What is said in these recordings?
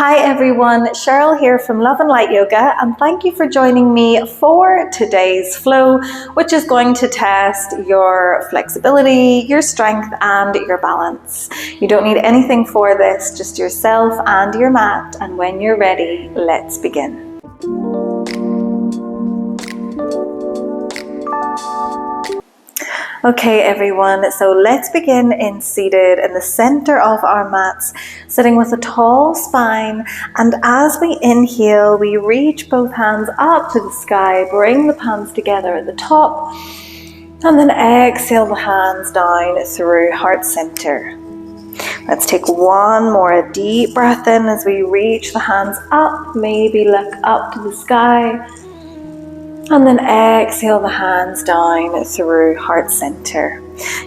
Hi everyone, Cheryl here from Love and Light Yoga, and thank you for joining me for today's flow, which is going to test your flexibility, your strength and your balance. You don't need anything for this, just yourself and your mat, and when you're ready, let's begin. Okay everyone, so let's begin in seated in the center of our mats, sitting with a tall spine, and as we inhale, we reach both hands up to the sky, bring the palms together at the top, and then exhale the hands down through heart center. Let's take one more deep breath in as we reach the hands up, maybe look up to the sky. And then exhale the hands down through heart center.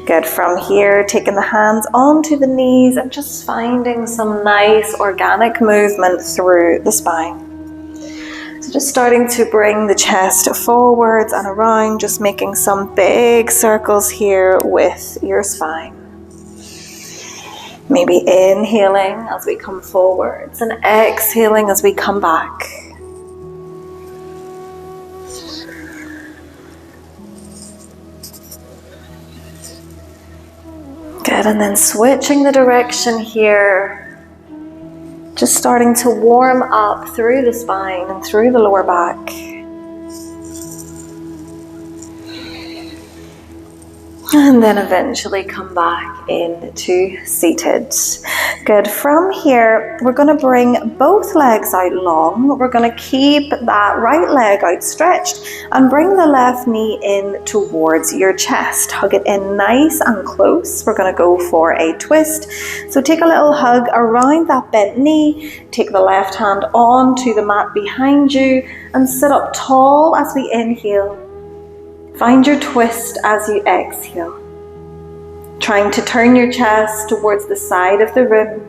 Good. From here, taking the hands onto the knees and just finding some nice organic movement through the spine. So just starting to bring the chest forwards and around, just making some big circles here with your spine. Maybe inhaling as we come forwards and exhaling as we come back. Good, and then switching the direction here, just starting to warm up through the spine and through the lower back. And then eventually come back into seated. Good. From here, we're going to bring both legs out long. We're going to keep that right leg outstretched and bring the left knee in towards your chest. Hug it in nice and close. We're going to go for a twist. So take a little hug around that bent knee. Take the left hand onto the mat behind you and sit up tall as we inhale. Find your twist as you exhale. Trying to turn your chest towards the side of the room.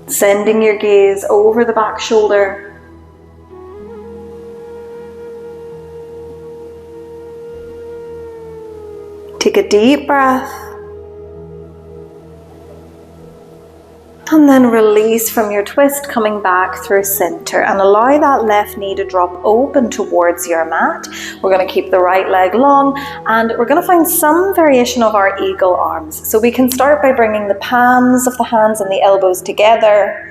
Sending your gaze over the back shoulder. Take a deep breath. And then release from your twist, coming back through center, and allow that left knee to drop open towards your mat. We're going to keep the right leg long, and we're going to find some variation of our eagle arms. So we can start by bringing the palms of the hands and the elbows together,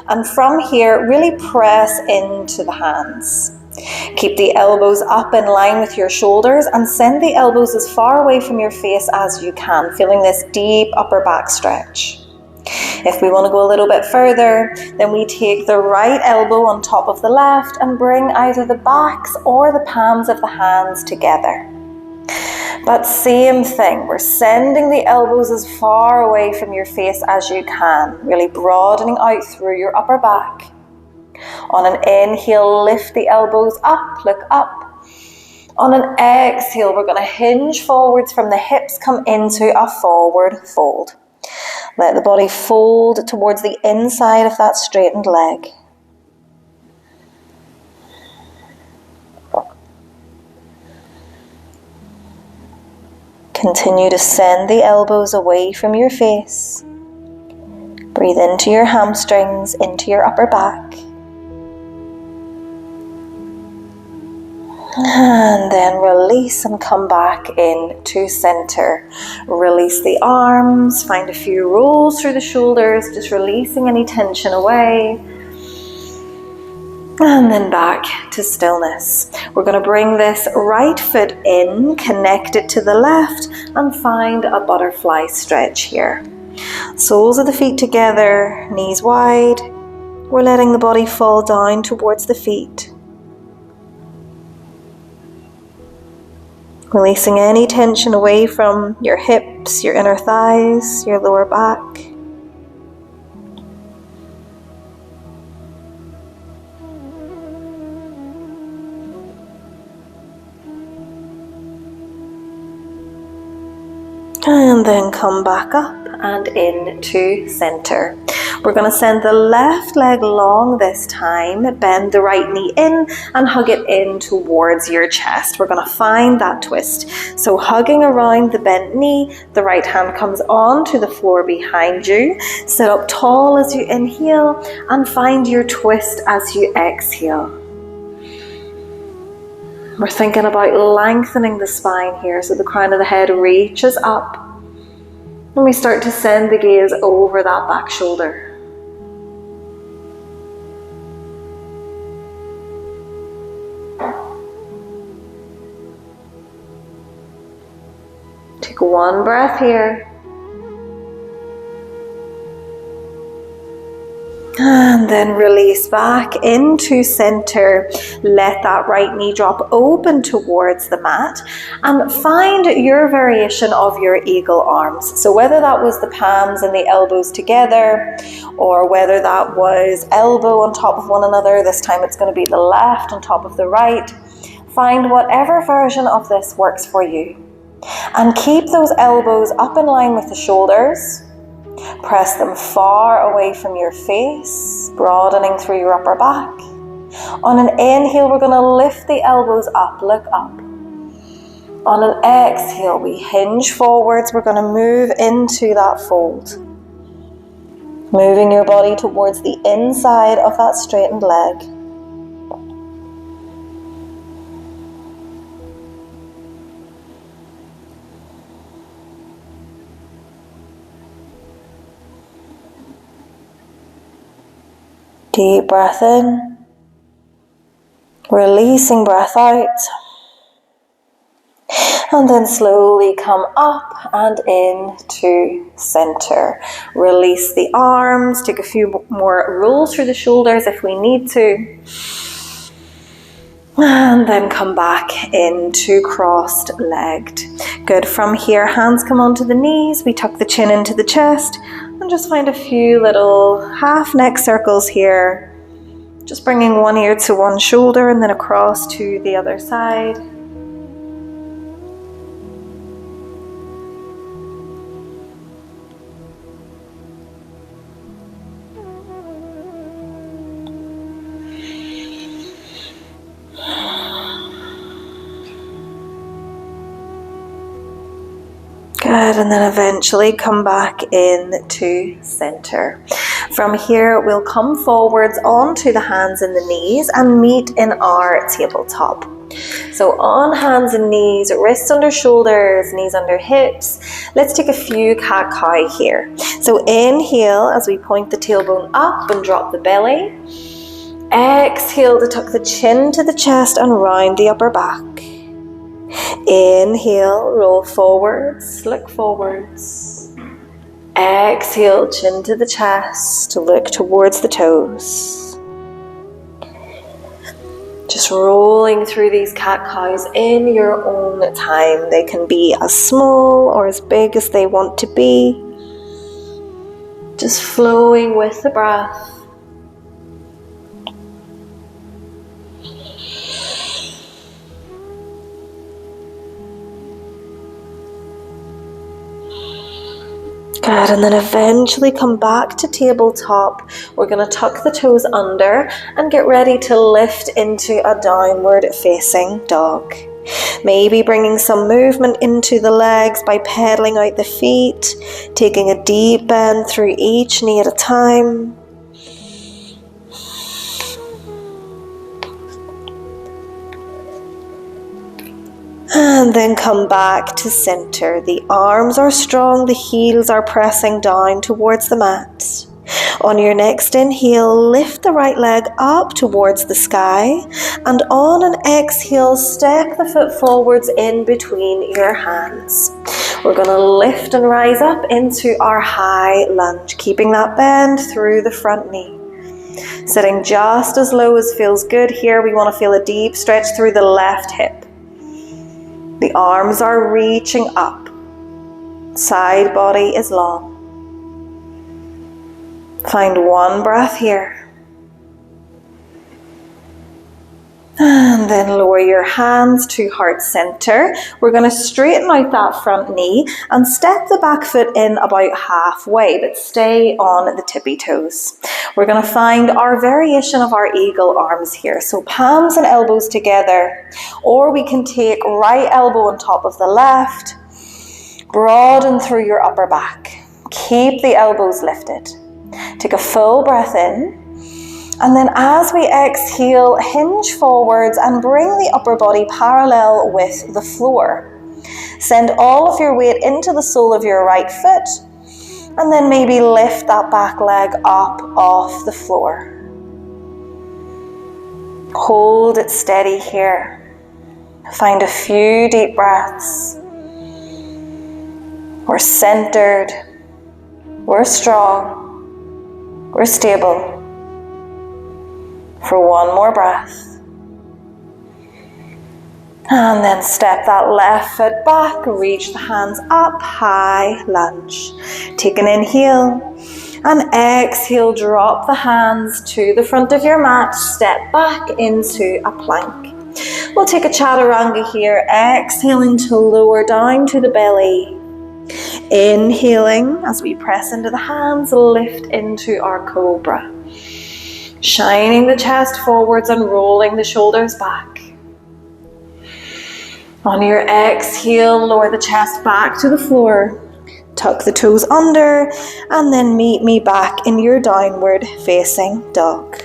and from here really press into the hands. Keep the elbows up in line with your shoulders and send the elbows as far away from your face as you can, feeling this deep upper back stretch. If we want to go a little bit further, then we take the right elbow on top of the left and bring either the backs or the palms of the hands together. But same thing, we're sending the elbows as far away from your face as you can, really broadening out through your upper back. On an inhale, lift the elbows up, look up. On an exhale, we're going to hinge forwards from the hips, come into a forward fold. Let the body fold towards the inside of that straightened leg. Continue to send the elbows away from your face. Breathe into your hamstrings, into your upper back. And then release and come back into center. Release the arms, find a few rolls through the shoulders, just releasing any tension away. And then back to stillness. We're going to bring this right foot in, connect it to the left, and find a butterfly stretch here. Soles of the feet together, knees wide. We're letting the body fall down towards the feet. Releasing any tension away from your hips, your inner thighs, your lower back. And then come back up and into center. We're going to send the left leg long this time. Bend the right knee in and hug it in towards your chest. We're going to find that twist. So hugging around the bent knee, the right hand comes onto the floor behind you. Sit up tall as you inhale and find your twist as you exhale. We're thinking about lengthening the spine here so the crown of the head reaches up. And we start to send the gaze over that back shoulder. Take one breath here. And then release back into center. Let that right knee drop open towards the mat and find your variation of your eagle arms. So whether that was the palms and the elbows together, or whether that was elbow on top of one another, this time it's going to be the left on top of the right. Find whatever version of this works for you. And keep those elbows up in line with the shoulders. Press them far away from your face, broadening through your upper back. On an inhale, we're going to lift the elbows up, look up. On an exhale, we hinge forwards. We're going to move into that fold. Moving your body towards the inside of that straightened leg. Deep breath in, releasing breath out, and then slowly come up and into center. Release the arms, take a few more rolls through the shoulders if we need to, and then come back into crossed-legged. Good. From here, hands come onto the knees, we tuck the chin into the chest, and just find a few little half neck circles here. Just bringing one ear to one shoulder and then across to the other side. Good, and then eventually come back into center. From here, we'll come forwards onto the hands and the knees and meet in our tabletop. So on hands and knees, wrists under shoulders, knees under hips. Let's take a few cat-cow here. So inhale as we point the tailbone up and drop the belly. Exhale to tuck the chin to the chest and round the upper back. Inhale, roll forwards, look forwards. Exhale, chin to the chest, look towards the toes. Just rolling through these cat-cows in your own time. They can be as small or as big as they want to be. Just flowing with the breath. Good, and then eventually come back to tabletop. We're going to tuck the toes under and get ready to lift into a downward facing dog. Maybe bringing some movement into the legs by pedaling out the feet, taking a deep bend through each knee at a time. And then come back to center. The arms are strong, the heels are pressing down towards the mat. On your next inhale, lift the right leg up towards the sky. And on an exhale, step the foot forwards in between your hands. We're going to lift and rise up into our high lunge, keeping that bend through the front knee. Sitting just as low as feels good here. We want to feel a deep stretch through the left hip. The arms are reaching up. Side body is long. Find one breath here. And And then lower your hands to heart center. We're going to straighten out that front knee and step the back foot in about halfway, but stay on the tippy toes. We're going to find our variation of our eagle arms here. So palms and elbows together, or we can take right elbow on top of the left, broaden through your upper back. Keep the elbows lifted. Take a full breath in. And then as we exhale, hinge forwards and bring the upper body parallel with the floor. Send all of your weight into the sole of your right foot, and then maybe lift that back leg up off the floor. Hold it steady here. Find a few deep breaths. We're centered, we're strong, we're stable. For one more breath. And then step that left foot back, reach the hands up, high lunge. Take an inhale and exhale, drop the hands to the front of your mat, step back into a plank. We'll take a chaturanga here, exhaling to lower down to the belly. Inhaling as we press into the hands, lift into our cobra. Shining the chest forwards and rolling the shoulders back. On your exhale, lower the chest back to the floor. Tuck the toes under and then meet me back in your downward facing dog.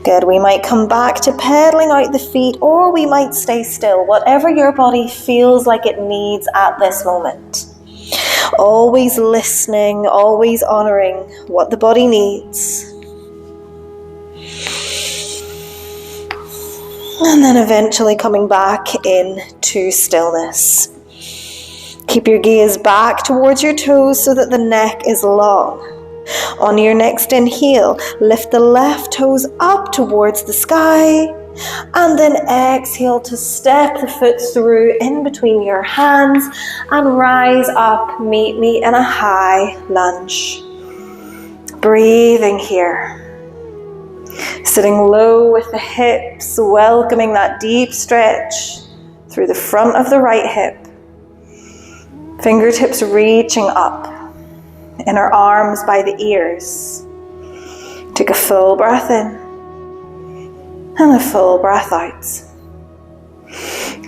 Good, we might come back to pedaling out the feet, or we might stay still, whatever your body feels like it needs at this moment. Always listening, always honoring what the body needs. And then eventually coming back into stillness. Keep your gaze back towards your toes so that the neck is long. On your next inhale, lift the left toes up towards the sky. And then exhale to step the foot through in between your hands and rise up, meet me in a high lunge. Breathing here. Sitting low with the hips, welcoming that deep stretch through the front of the right hip. Fingertips reaching up, inner arms by the ears. Take a full breath in and a full breath out.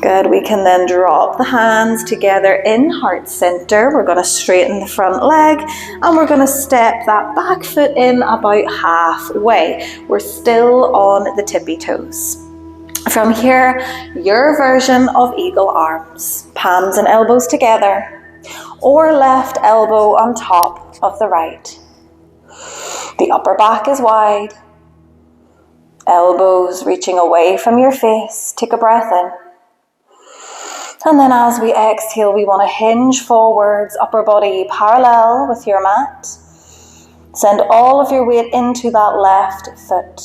Good, we can then drop the hands together in heart center. We're going to straighten the front leg and we're going to step that back foot in about halfway. We're still on the tippy toes. From here, your version of eagle arms. Palms and elbows together, or left elbow on top of the right. The upper back is wide. Elbows reaching away from your face. Take a breath in. And then as we exhale, we want to hinge forwards, upper body parallel with your mat. Send all of your weight into that left foot.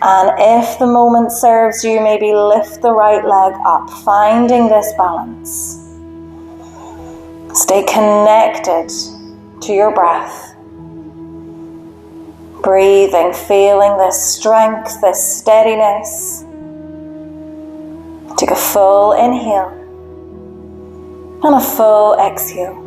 And if the moment serves you, maybe lift the right leg up, finding this balance. Stay connected to your breath. Breathing, feeling this strength, this steadiness. Take a full inhale and a full exhale.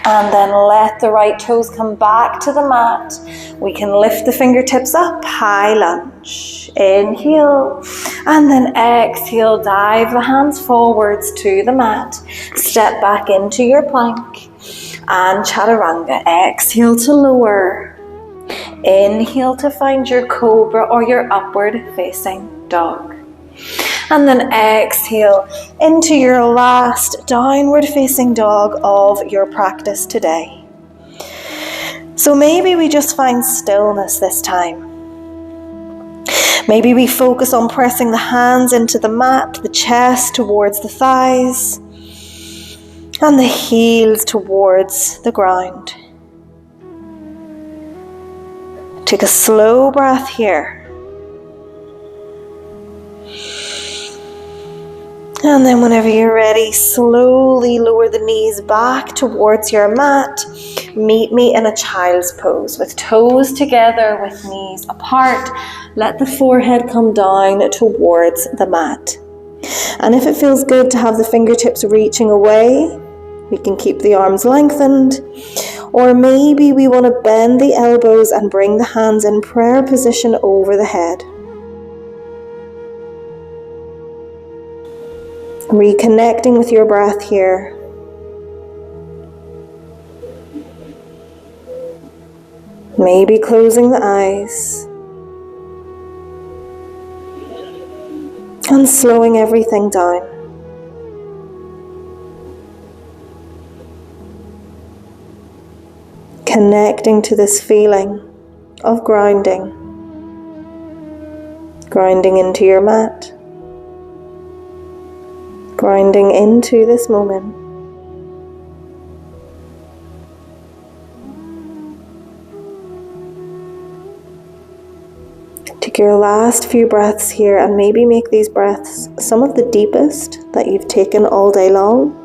And then let the right toes come back to the mat. We can lift the fingertips up, high lunge. Inhale and then exhale, dive the hands forwards to the mat. Step back into your plank and chaturanga. Exhale to lower. Inhale to find your cobra or your upward facing dog. And then exhale into your last downward facing dog of your practice today. So maybe we just find stillness this time. Maybe we focus on pressing the hands into the mat, the chest towards the thighs, and the heels towards the ground. Take a slow breath here. And then whenever you're ready, slowly lower the knees back towards your mat. Meet me in a child's pose with toes together, with knees apart. Let the forehead come down towards the mat. And if it feels good to have the fingertips reaching away, we can keep the arms lengthened. Or maybe we want to bend the elbows and bring the hands in prayer position over the head. Reconnecting with your breath here. Maybe closing the eyes. And slowing everything down. Connecting to this feeling of grounding. Grounding into your mat. Grounding into this moment. Take your last few breaths here and maybe make these breaths some of the deepest that you've taken all day long.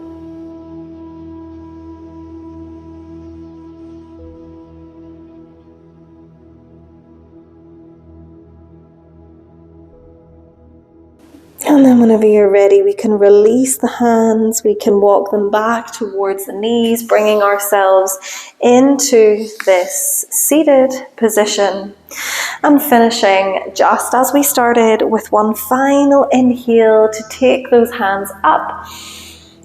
And then whenever you're ready, we can release the hands, we can walk them back towards the knees, bringing ourselves into this seated position. And finishing just as we started with one final inhale to take those hands up.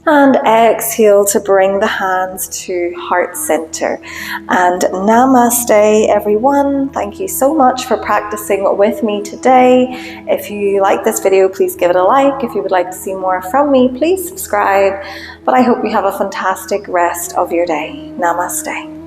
And exhale to bring the hands to heart center. And namaste, everyone. Thank you so much for practicing with me today. If you like this video, please give it a like. If you would like to see more from me, please subscribe. But I hope you have a fantastic rest of your day. Namaste.